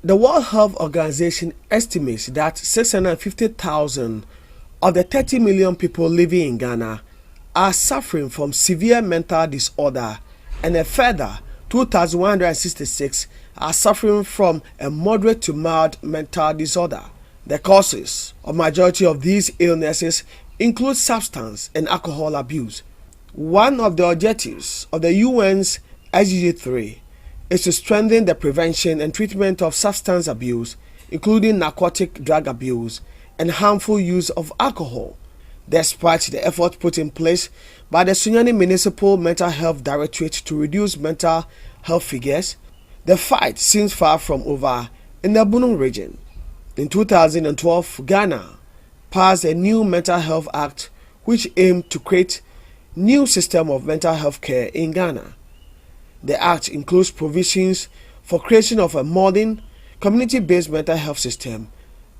The World Health Organization estimates that 650,000 of the 30 million people living in Ghana are suffering from severe mental disorder, and a further 2,166 are suffering from a moderate to mild mental disorder. The causes of majority of these illnesses include substance and alcohol abuse. One of the objectives of the UN's SDG 3 is to strengthen the prevention and treatment of substance abuse, including narcotic drug abuse and harmful use of alcohol. Despite the effort put in place by the Sunyani Municipal Mental Health Directorate to reduce mental health figures, the fight seems far from over in the Bunun region. In 2012, Ghana passed a new Mental Health Act which aimed to create a new system of mental health care in Ghana. The Act includes provisions for creation of a modern, community-based mental health system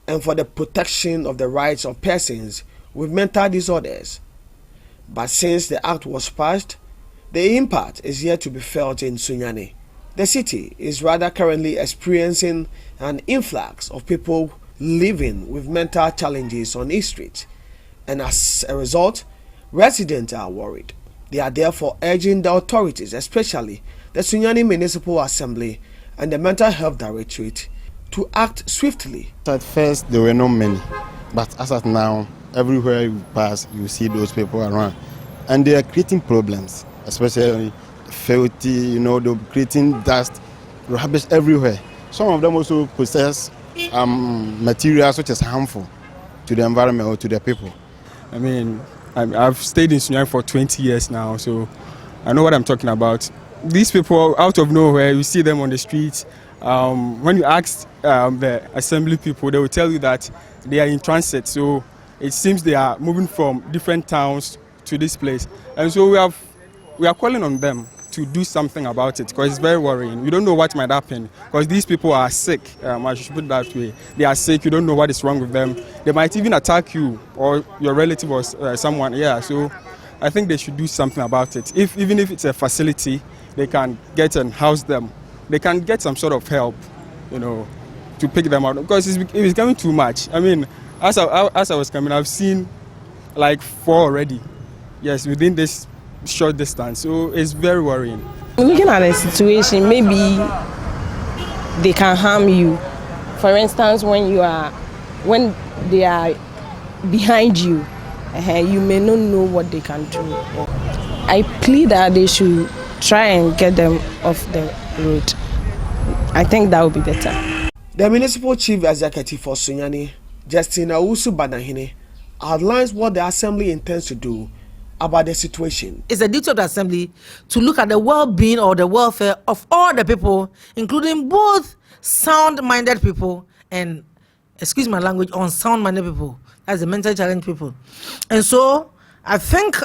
and for the protection of the rights of persons with mental disorders. But since the Act was passed, the impact is yet to be felt in Sunyani. The city is rather currently experiencing an influx of people living with mental challenges on its streets, and as a result, residents are worried. They are therefore urging the authorities, especially the Sunyani Municipal Assembly and the Mental Health Directorate, to act swiftly. At first, there were not many, but as of now, everywhere you pass, you see those people around, and they are creating problems, especially filthy, they're creating dust, rubbish everywhere. Some of them also possess materials which is harmful to the environment or to the people. I mean, I've stayed in Sunyani for 20 years now, so I know what I'm talking about. These people, out of nowhere, you see them on the streets. When you ask the assembly people, they will tell you that they are in transit. So it seems they are moving from different towns to this place. And so we are calling on them to do something about it, because it's very worrying. You don't know what might happen, because these people are sick. I should put it that way. They are sick. You don't know what is wrong with them. They might even attack you or your relative or someone. Yeah, so I think they should do something about it. Even if it's a facility, they can get and house them. They can get some sort of help, to pick them out, because it's becoming too much. I mean, as I was coming, I've seen like 4 already. Yes, within this short distance, so it's very worrying. Looking at the situation, maybe they can harm you. For instance, when they are behind you, you may not know what they can do. I plead that they should try and get them off the road. I think that would be better. The Municipal Chief Executive for Sunyani, Justin Awusu Banahine, outlines what the Assembly intends to do about the situation. It's the duty of the Assembly to look at the well-being or the welfare of all the people, including both sound-minded people and, excuse my language, unsound-minded people. That's the mentally challenged people. And so I think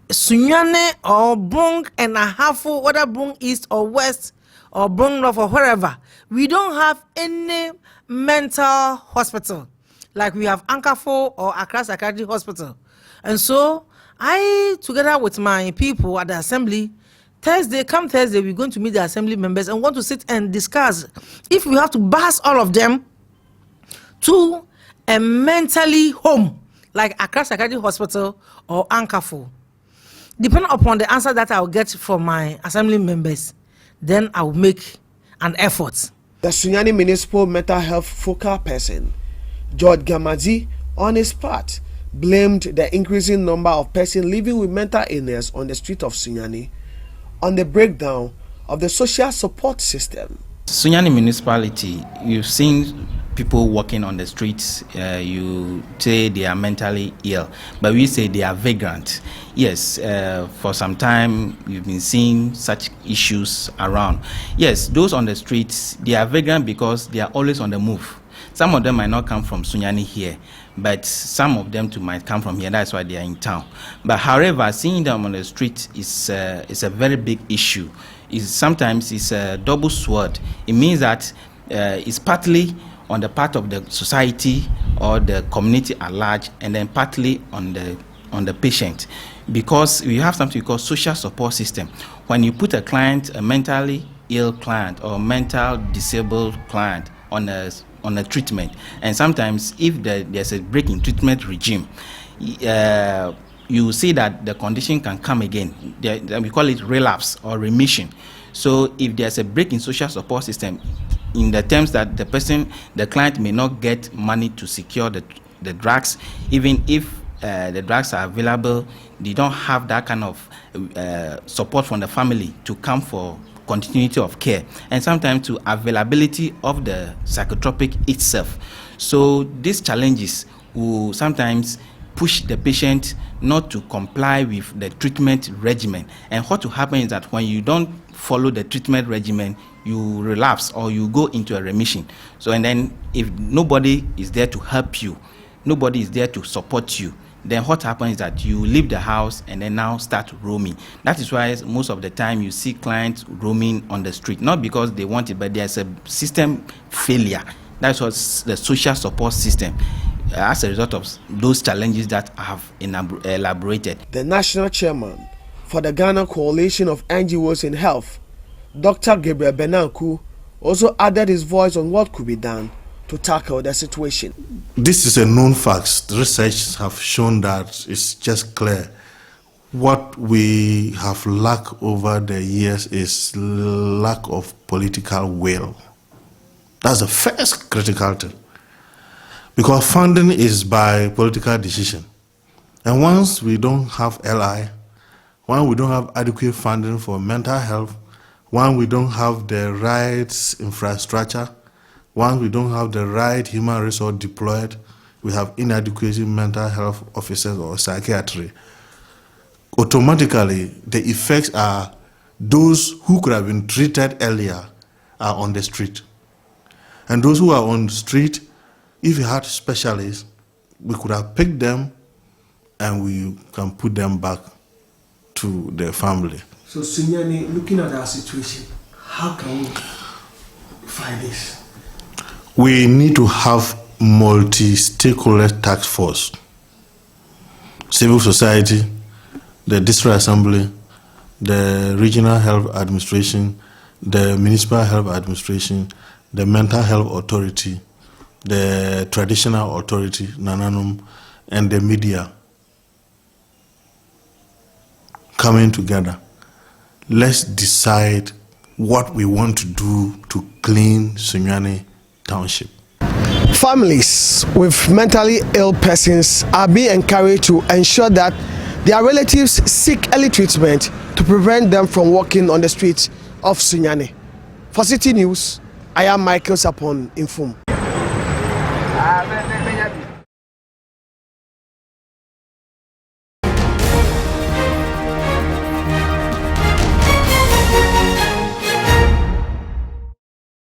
Sunyani or Brong and Ahafo, whether Brong East or West or Brong North or wherever, we don't have any mental hospital like we have Ankafo or Accra Psychiatric Hospital. And so I, together with my people at the Assembly, come Thursday, we're going to meet the Assembly members and want to sit and discuss if we have to bus all of them to a mentally home like Accra Psychiatric Hospital or Ankafo. Depending upon the answer that I'll get from my Assembly members, then I'll make an effort. The Sunyani Municipal Mental Health Focal Person, George Gamazi, on his part, blamed the increasing number of persons living with mental illness on the street of Sunyani on the breakdown of the social support system. Sunyani municipality, you've seen people walking on the streets, you say they are mentally ill, but we say they are vagrant. Yes, for some time you've been seeing such issues around. Yes, those on the streets, they are vagrant because they are always on the move. Some of them might not come from Sunyani here, but some of them too might come from here. That's why they are in town. But however, seeing them on the street is a very big issue. Sometimes it's a double sword. It means that it's partly on the part of the society or the community at large, and then partly on the patient, because we have something called social support system. When you put a client, a mentally ill client or mental disabled client on a treatment, and sometimes if there's a break in treatment regime, you see that the condition can come again. We call it relapse or remission. So if there's a break in social support system, in the terms that the client may not get money to secure the drugs, even if the drugs are available, they don't have that kind of support from the family to come for continuity of care, and sometimes to availability of the psychotropic itself. So these challenges will sometimes push the patient not to comply with the treatment regimen. And what will happen is that when you don't follow the treatment regimen, you relapse or you go into a remission. So, and then if nobody is there to help you, nobody is there to support you, then what happens is that you leave the house and then now start roaming. That is why most of the time you see clients roaming on the street, not because they want it, but there's a system failure. That's what the social support system, as a result of those challenges that I have elaborated. The national chairman for the Ghana Coalition of NGOs in Health, Dr. Gabriel Benanku, also added his voice on what could be done to tackle the situation. This is a known fact. The research have shown that it's just clear. What we have lacked over the years is lack of political will. That's the first critical thing. Because funding is by political decision. And once we don't have LI, when we don't have adequate funding for mental health, when we don't have the right infrastructure, when we don't have the right human resource deployed, we have inadequate mental health officers or psychiatry. Automatically, the effects are those who could have been treated earlier are on the street. And those who are on the street, if we had specialists, we could have picked them and we can put them back to their family. So, Sunyani, looking at our situation, how can we fight this? We need to have multi-stakeholder task force. Civil society, the district assembly, the regional health administration, the municipal health administration, the mental health authority, the traditional authority, Nananum, and the media coming together. Let's decide what we want to do to clean Sunyani Township. Families with mentally ill persons are being encouraged to ensure that their relatives seek early treatment to prevent them from walking on the streets of Sunyani. For Citi News, I am Michael Sapon Infum.